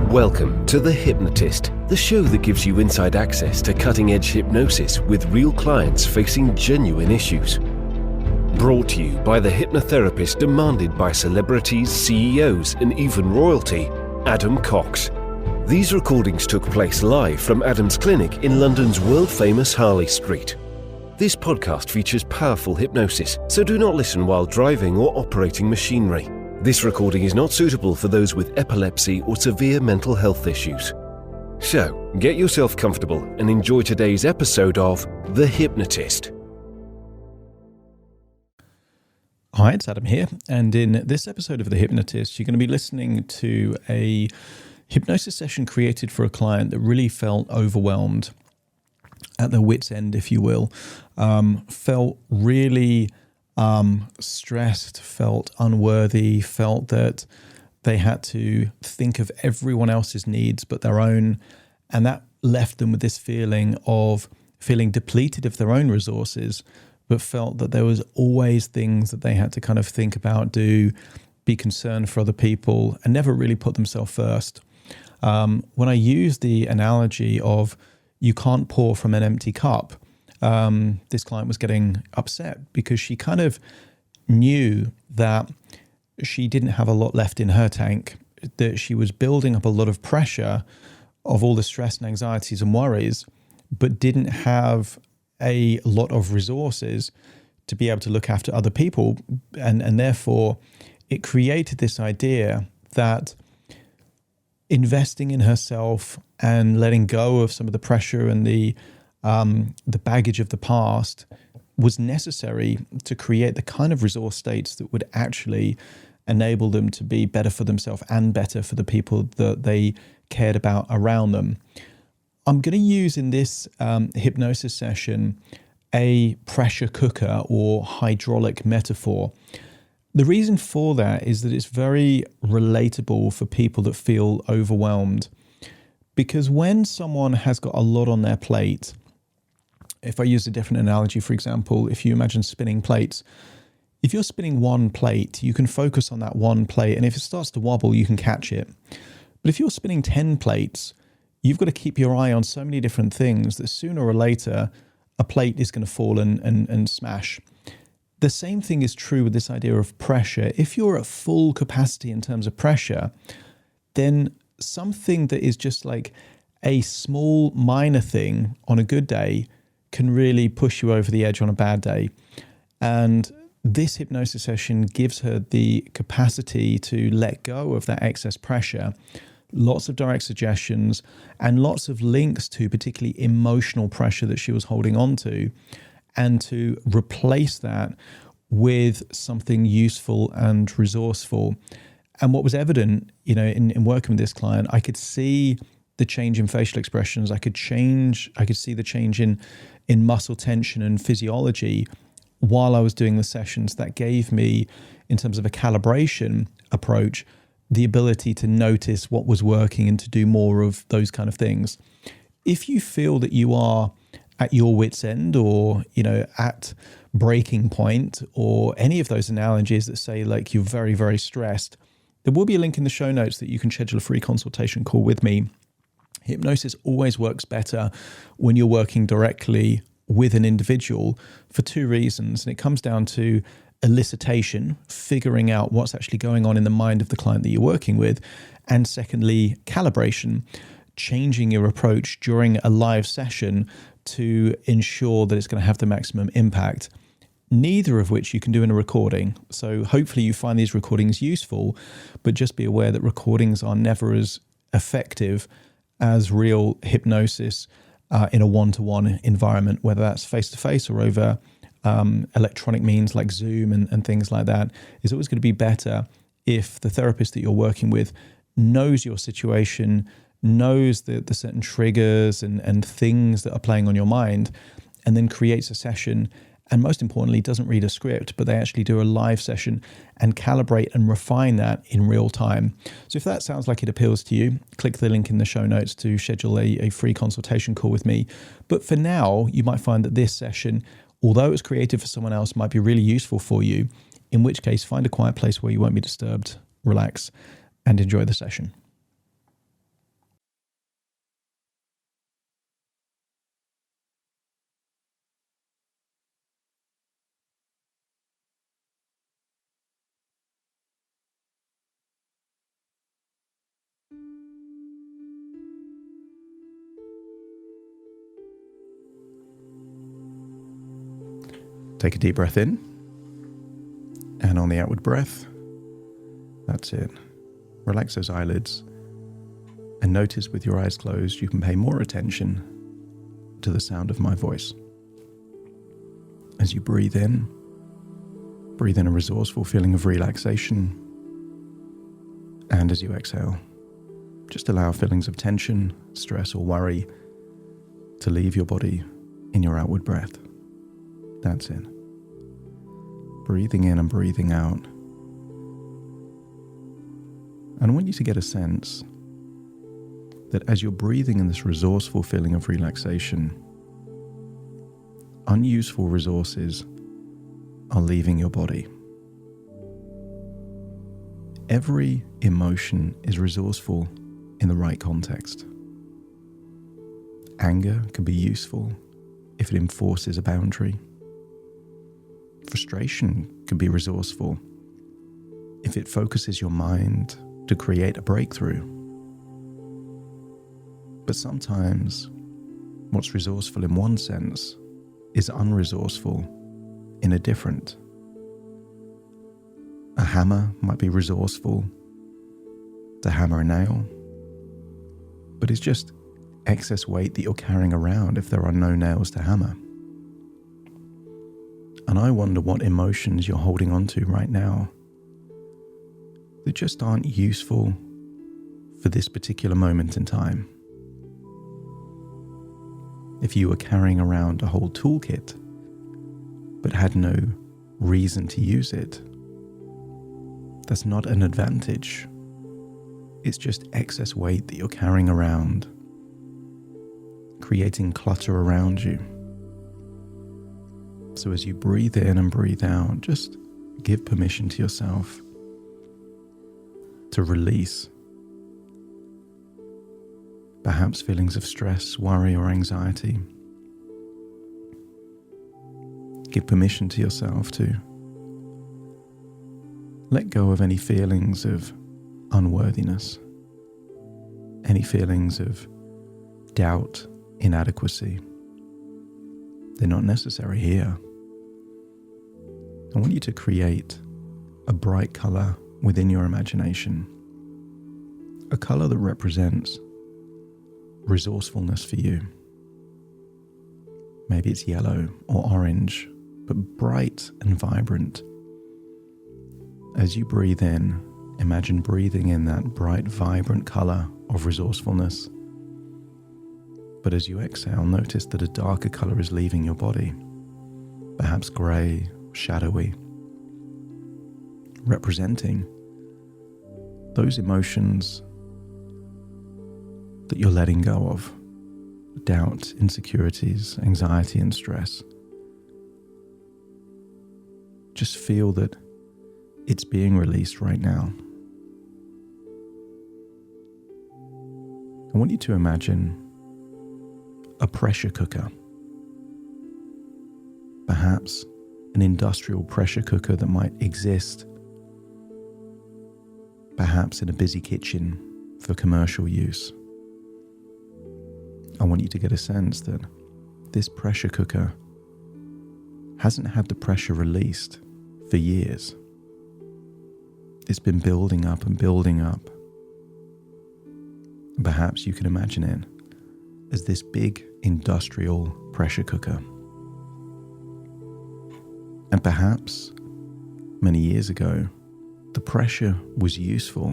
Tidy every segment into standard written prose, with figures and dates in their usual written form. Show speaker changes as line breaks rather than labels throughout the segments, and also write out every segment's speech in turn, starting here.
Welcome to The Hypnotist, the show that gives you inside access to cutting-edge hypnosis with real clients facing genuine issues. Brought to you by the hypnotherapist demanded by celebrities, CEOs, and even royalty, Adam Cox. These recordings took place live from Adam's clinic in London's world-famous Harley Street. This podcast features powerful hypnosis, so do not listen while driving or operating machinery. This recording is not suitable for those with epilepsy or severe mental health issues. So, get yourself comfortable and enjoy today's episode of The Hypnotist.
Hi, it's Adam here, and in this episode of The Hypnotist, you're going to be listening to a hypnosis session created for a client that really felt overwhelmed, at their wit's end, if you will, felt really stressed, felt unworthy, felt that they had to think of everyone else's needs but their own, and that left them with this feeling of feeling depleted of their own resources, but felt that there was always things that they had to kind of think about, do, be concerned for other people, and never really put themselves first. When I use the analogy of you can't pour from an empty cup, this client was getting upset because she kind of knew that she didn't have a lot left in her tank, that she was building up a lot of pressure of all the stress and anxieties and worries, but didn't have a lot of resources to be able to look after other people. And therefore, it created this idea that investing in herself and letting go of some of the pressure and the baggage of the past was necessary to create the kind of resource states that would actually enable them to be better for themselves and better for the people that they cared about around them. I'm going to use in this hypnosis session a pressure cooker or hydraulic metaphor. The reason for that is that it's very relatable for people that feel overwhelmed, because when someone has got a lot on their plate, if I use a different analogy, for example, if you imagine spinning plates, if you're spinning one plate, you can focus on that one plate, and if it starts to wobble, you can catch it. But if you're spinning 10 plates, you've got to keep your eye on so many different things that sooner or later, a plate is going to fall and smash. The same thing is true with this idea of pressure. If you're at full capacity in terms of pressure, then something that is just like a small minor thing on a good day can really push you over the edge on a bad day. And this hypnosis session gives her the capacity to let go of that excess pressure, lots of direct suggestions, and lots of links to particularly emotional pressure that she was holding on to, and to replace that with something useful and resourceful. And what was evident, in working with this client, I could see the change in facial expressions. I could see the change in muscle tension and physiology while I was doing the sessions. That gave me, in terms of a calibration approach, the ability to notice what was working and to do more of those kind of things. If you feel that you are at your wit's end, or, at breaking point, or any of those analogies that say like you're very, very stressed, there will be a link in the show notes that you can schedule a free consultation call with me. Hypnosis always works better when you're working directly with an individual for two reasons. And it comes down to elicitation, figuring out what's actually going on in the mind of the client that you're working with. And secondly, calibration, changing your approach during a live session to ensure that it's going to have the maximum impact. Neither of which you can do in a recording. So hopefully you find these recordings useful, but just be aware that recordings are never as effective as real hypnosis in a one-to-one environment, whether that's face-to-face or over electronic means like Zoom and things like that. It's always going to be better if the therapist that you're working with knows your situation, knows the certain triggers and things that are playing on your mind, and then creates a session. And most importantly, doesn't read a script, but they actually do a live session and calibrate and refine that in real time. So if that sounds like it appeals to you, click the link in the show notes to schedule a free consultation call with me. But for now, you might find that this session, although it was created for someone else, might be really useful for you, in which case find a quiet place where you won't be disturbed, relax, and enjoy the session. Take a deep breath in. And on the outward breath, that's it. Relax those eyelids. And notice with your eyes closed, you can pay more attention to the sound of my voice. As you breathe in a resourceful feeling of relaxation. And as you exhale, just allow feelings of tension, stress, or worry to leave your body in your outward breath. That's it. Breathing in and breathing out. And I want you to get a sense that as you're breathing in this resourceful feeling of relaxation, unuseful resources are leaving your body. Every emotion is resourceful in the right context. Anger can be useful if it enforces a boundary. Frustration can be resourceful if it focuses your mind to create a breakthrough. But sometimes what's resourceful in one sense is unresourceful in a different. A hammer might be resourceful to hammer a nail, but it's just excess weight that you're carrying around if there are no nails to hammer. And I wonder what emotions you're holding on to right now that just aren't useful for this particular moment in time. If you were carrying around a whole toolkit but had no reason to use it, that's not an advantage. It's just excess weight that you're carrying around, creating clutter around you. So as you breathe in and breathe out, just give permission to yourself to release perhaps feelings of stress, worry, or anxiety. Give permission to yourself to let go of any feelings of unworthiness, any feelings of doubt, inadequacy. They're not necessary here. I want you to create a bright color within your imagination, a color that represents resourcefulness for you. Maybe it's yellow or orange, but bright and vibrant. As you breathe in, imagine breathing in that bright, vibrant color of resourcefulness. But as you exhale, notice that a darker color is leaving your body, perhaps gray, shadowy, representing those emotions that you're letting go of, doubt, insecurities, anxiety, and stress. Just feel that it's being released right now. I want you to imagine a pressure cooker, perhaps an industrial pressure cooker that might exist, perhaps in a busy kitchen for commercial use. I want you to get a sense that this pressure cooker hasn't had the pressure released for years. It's been building up and building up. Perhaps you can imagine it as this big industrial pressure cooker. And perhaps many years ago, the pressure was useful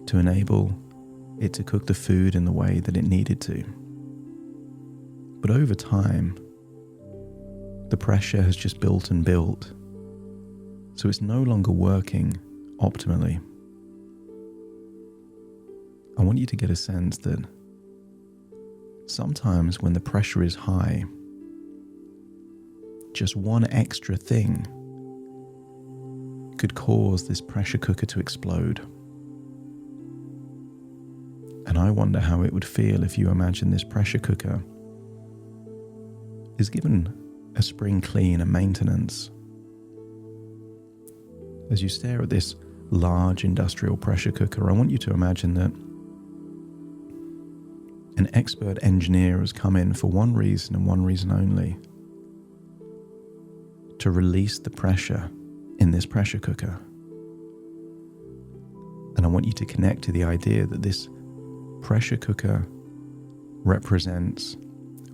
to enable it to cook the food in the way that it needed to. But over time, the pressure has just built and built, so it's no longer working optimally. I want you to get a sense that sometimes when the pressure is high, just one extra thing could cause this pressure cooker to explode. And I wonder how it would feel if you imagine this pressure cooker is given a spring clean and maintenance. As you stare at this large industrial pressure cooker, I want you to imagine that an expert engineer has come in for one reason and one reason only: to release the pressure in this pressure cooker. And I want you to connect to the idea that this pressure cooker represents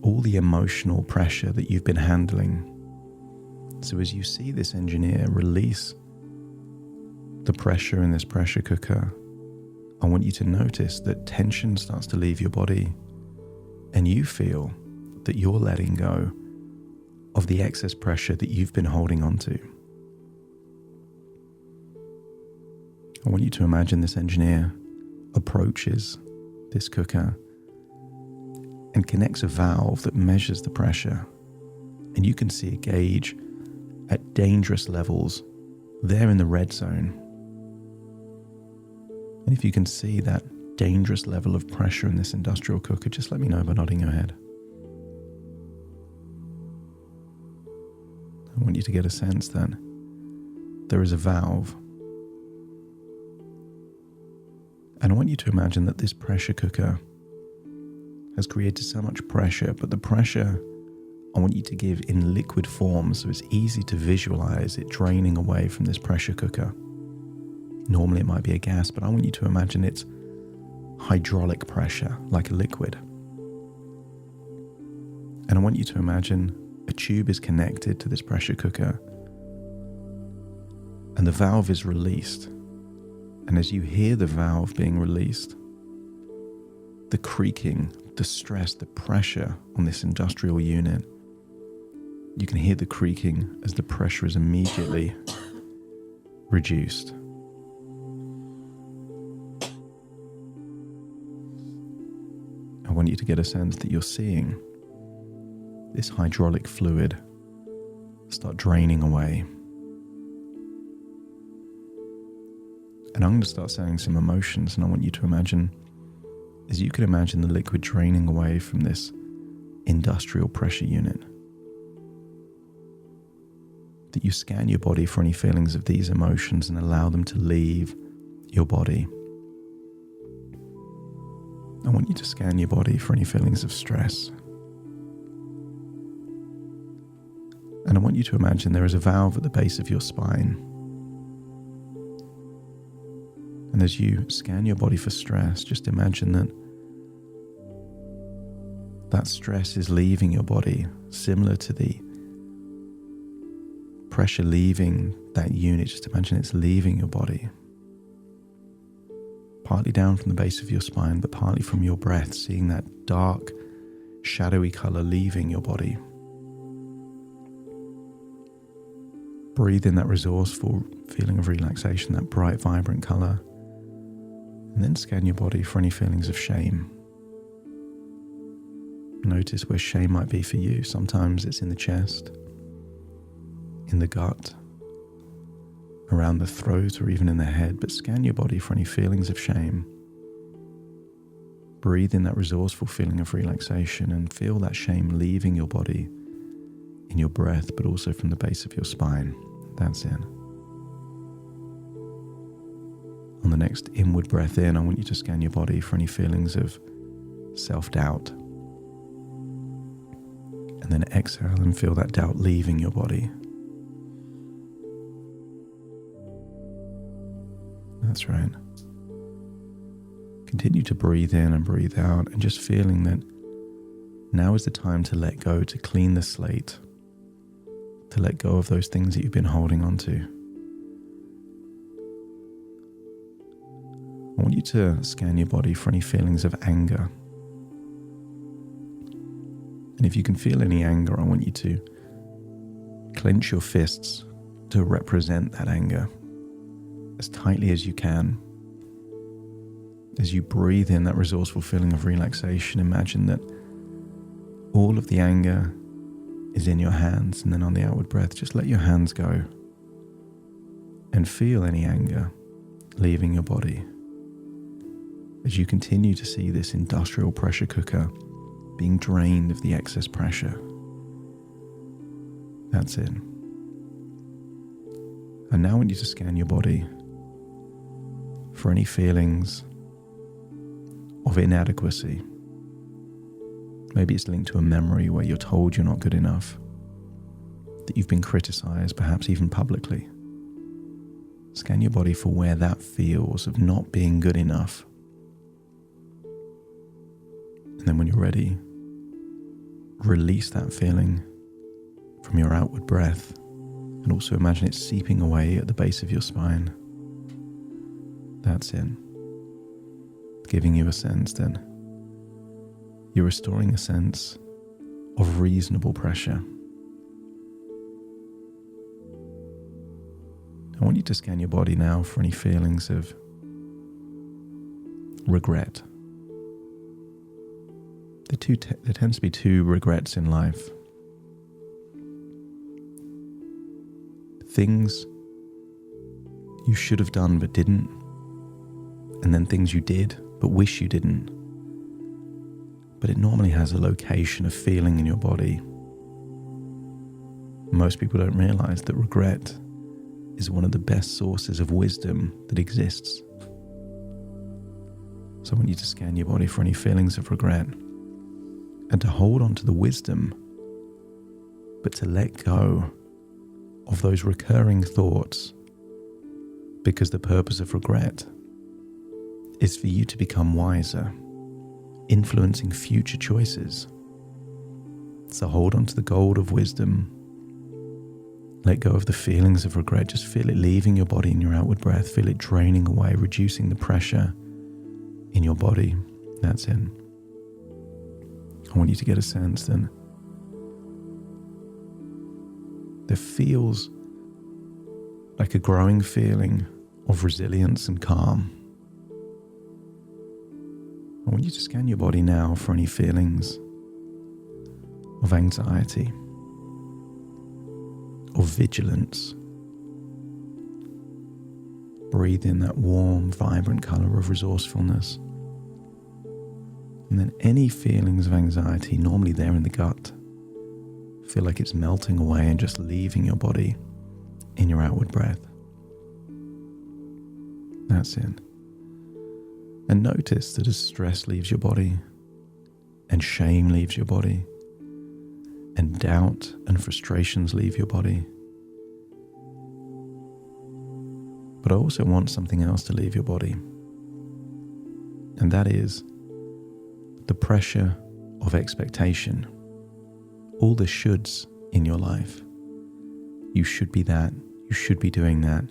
all the emotional pressure that you've been handling. So as you see this engineer release the pressure in this pressure cooker, I want you to notice that tension starts to leave your body and you feel that you're letting go of the excess pressure that you've been holding on to. I want you to imagine this engineer approaches this cooker and connects a valve that measures the pressure. And you can see a gauge at dangerous levels there in the red zone. And if you can see that dangerous level of pressure in this industrial cooker, just let me know by nodding your head. I want you to get a sense that there is a valve. And I want you to imagine that this pressure cooker has created so much pressure, but the pressure I want you to give in liquid form so it's easy to visualize it draining away from this pressure cooker. Normally it might be a gas, but I want you to imagine it's hydraulic pressure, like a liquid. And I want you to imagine a tube is connected to this pressure cooker and the valve is released. And as you hear the valve being released, the creaking, the stress, the pressure on this industrial unit, you can hear the creaking as the pressure is immediately reduced. I want you to get a sense that you're seeing this hydraulic fluid start draining away. And I'm going to start saying some emotions, and I want you to imagine, as you can imagine the liquid draining away from this industrial pressure unit, that you scan your body for any feelings of these emotions and allow them to leave your body. I want you to scan your body for any feelings of stress. And I want you to imagine there is a valve at the base of your spine. And as you scan your body for stress, just imagine that stress is leaving your body, similar to the pressure leaving that unit. Just imagine it's leaving your body. Partly down from the base of your spine, but partly from your breath, seeing that dark, shadowy color leaving your body. Breathe in that resourceful feeling of relaxation, that bright, vibrant color. And then scan your body for any feelings of shame. Notice where shame might be for you. Sometimes it's in the chest, in the gut, around the throat, or even in the head. But scan your body for any feelings of shame. Breathe in that resourceful feeling of relaxation and feel that shame leaving your body in your breath, but also from the base of your spine. That's it. On the next inward breath in, I want you to scan your body for any feelings of self-doubt. And then exhale and feel that doubt leaving your body. That's right. Continue to breathe in and breathe out, and just feeling that now is the time to let go, to clean the slate, to let go of those things that you've been holding on to. I want you to scan your body for any feelings of anger. And if you can feel any anger, I want you to clench your fists to represent that anger as tightly as you can. As you breathe in that resourceful feeling of relaxation, imagine that all of the anger is in your hands, and then on the outward breath, just let your hands go and feel any anger leaving your body. As you continue to see this industrial pressure cooker being drained of the excess pressure. That's it. And now I want you to scan your body for any feelings of inadequacy. Maybe it's linked to a memory where you're told you're not good enough. that you've been criticized, perhaps even publicly. Scan your body for where that feels of not being good enough. And then when you're ready, release that feeling from your outward breath, and also imagine it seeping away at the base of your spine. That's it. Giving you a sense that you're restoring a sense of reasonable pressure. I want you to scan your body now for any feelings of regret. There tends to be two regrets in life. Things you should have done but didn't, and then things you did but wish you didn't. But it normally has a location, a feeling in your body. Most people don't realize that regret is one of the best sources of wisdom that exists. So I want you to scan your body for any feelings of regret, and to hold on to the wisdom, but to let go of those recurring thoughts, because the purpose of regret is for you to become wiser, influencing future choices. So hold on to the gold of wisdom. Let go of the feelings of regret. Just feel it leaving your body in your outward breath. Feel it draining away, reducing the pressure in your body. That's it. I want you to get a sense that there feels like a growing feeling of resilience and calm. I want you to scan your body now for any feelings of anxiety, of vigilance. Breathe in that warm, vibrant color of resourcefulness. And then any feelings of anxiety, normally there in the gut, feel like it's melting away and just leaving your body in your outward breath. That's it. And notice that as stress leaves your body, and shame leaves your body, and doubt and frustrations leave your body. But I also want something else to leave your body, and that is the pressure of expectation. All the shoulds in your life. You should be that. You should be doing that.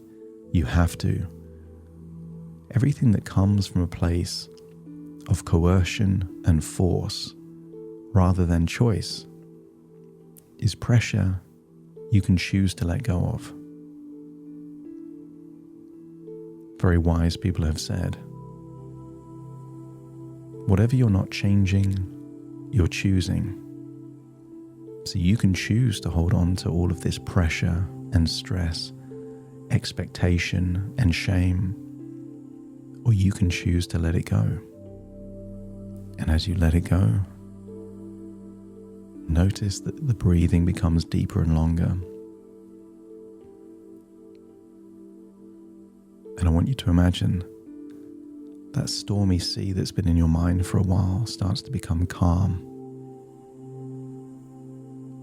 You have to. Everything that comes from a place of coercion and force rather than choice is pressure you can choose to let go of. Very wise people have said, whatever you're not changing, you're choosing. So you can choose to hold on to all of this pressure and stress, expectation and shame, or you can choose to let it go. And as you let it go, notice that the breathing becomes deeper and longer. And I want you to imagine that stormy sea that's been in your mind for a while starts to become calm,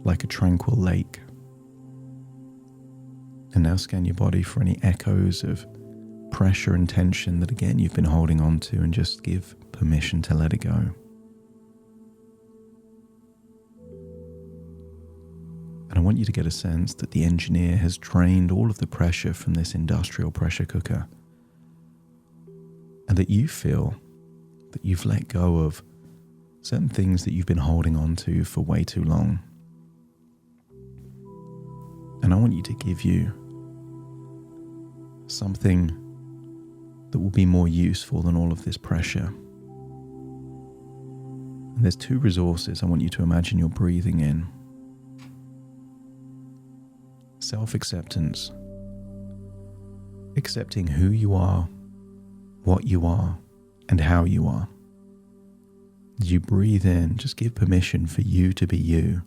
like a tranquil lake. And now scan your body for any echoes of pressure and tension that again you've been holding on to, and just give permission to let it go. And I want you to get a sense that the engineer has drained all of the pressure from this industrial pressure cooker, and that you feel that you've let go of certain things that you've been holding on to for way too long. And I want you to give you something that will be more useful than all of this pressure. And there's two resources I want you to imagine you're breathing in. Self-acceptance. Accepting who you are, what you are, and how you are. As you breathe in, just give permission for you to be you,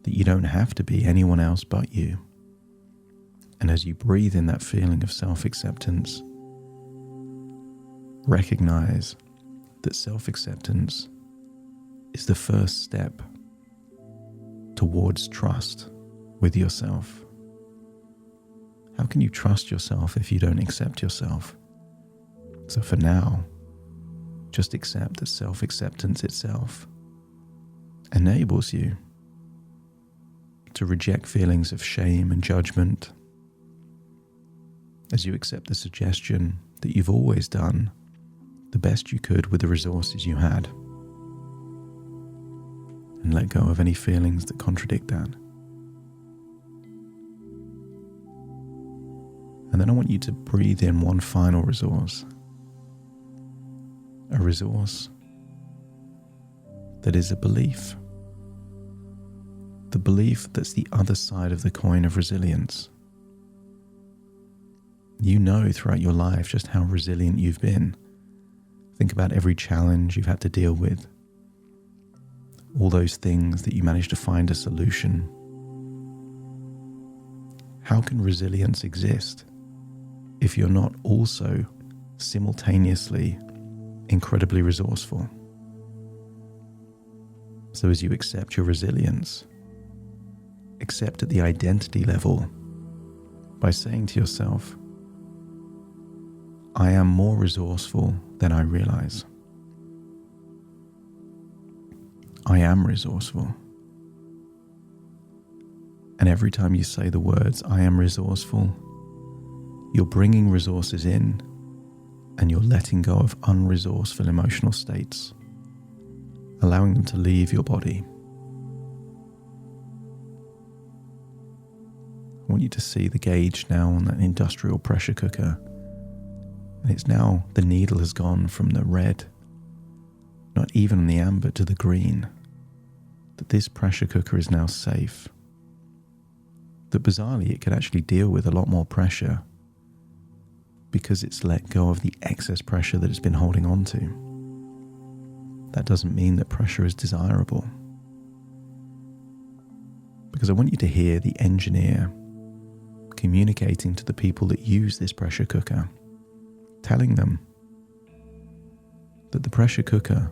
that you don't have to be anyone else but you. And as you breathe in that feeling of self-acceptance, recognize that self-acceptance is the first step towards trust with yourself? How can you trust yourself if you don't accept yourself? So for now, just accept that self-acceptance itself enables you to reject feelings of shame and judgment as you accept the suggestion that you've always done the best you could with the resources you had, and let go of any feelings that contradict that. And then I want you to breathe in one final resource, a resource that is a belief, the belief that's the other side of the coin of resilience. You know throughout your life just how resilient you've been. Think about every challenge you've had to deal with, all those things that you managed to find a solution. How can resilience exist if you're not also simultaneously incredibly resourceful? So as you accept your resilience, accept at the identity level by saying to yourself, I am more resourceful than I realize. I am resourceful. And every time you say the words, I am resourceful, you're bringing resources in and you're letting go of unresourceful emotional states, allowing them to leave your body. I want you to see the gauge now on that industrial pressure cooker. And it's now, the needle has gone from the red, not even on the amber, to the green. That this pressure cooker is now safe. That bizarrely it could actually deal with a lot more pressure because it's let go of the excess pressure that it's been holding on to. That doesn't mean that pressure is desirable. Because I want you to hear the engineer communicating to the people that use this pressure cooker, telling them that the pressure cooker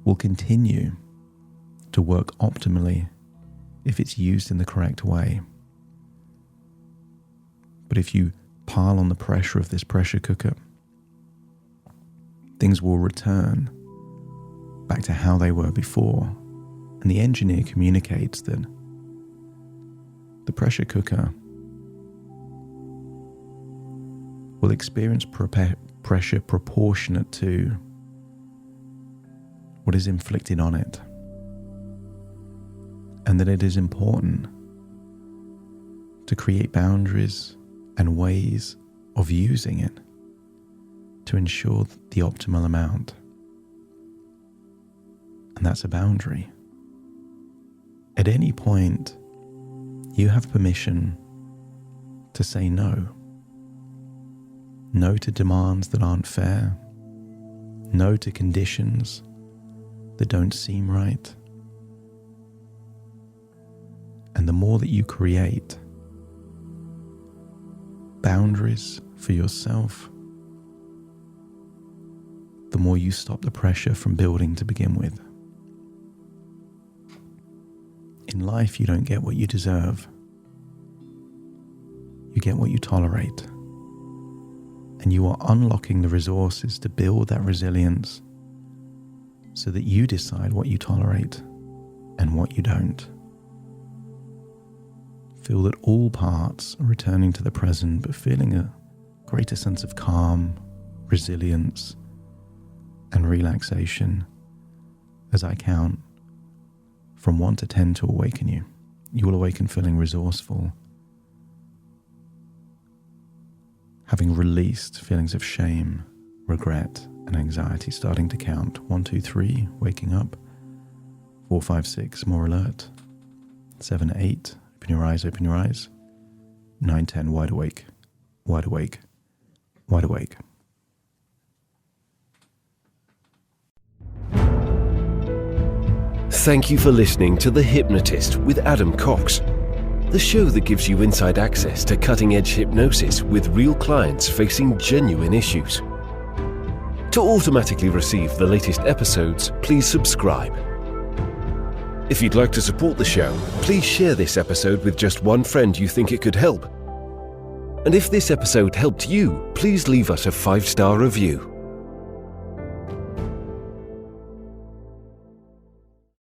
will continue to work optimally if it's used in the correct way. But if you pile on the pressure of this pressure cooker, things will return back to how they were before. And the engineer communicates that the pressure cooker will experience pressure proportionate to what is inflicted on it, and that it is important to create boundaries and ways of using it to ensure the optimal amount. And that's a boundary. At any point, you have permission to say no. No to demands that aren't fair. No to conditions that don't seem right. And the more that you create boundaries for yourself, the more you stop the pressure from building to begin with. In life, you don't get what you deserve. You get what you tolerate. And you are unlocking the resources to build that resilience so that you decide what you tolerate and what you don't. Feel that all parts are returning to the present, but feeling a greater sense of calm, resilience, and relaxation as I count from 1 to 10 to awaken you. You will awaken feeling resourceful, having released feelings of shame, regret, and anxiety, starting to count. 1, 2, 3, waking up. 4, 5, 6, more alert. 7, 8, open your eyes, open your eyes. 9, 10, wide awake, wide awake, wide awake.
Thank you for listening to The Hypnotist with Adam Cox, the show that gives you inside access to cutting-edge hypnosis with real clients facing genuine issues. To automatically receive the latest episodes, please subscribe. If you'd like to support the show, please share this episode with just one friend you think it could help. And if this episode helped you, please leave us a 5-star review.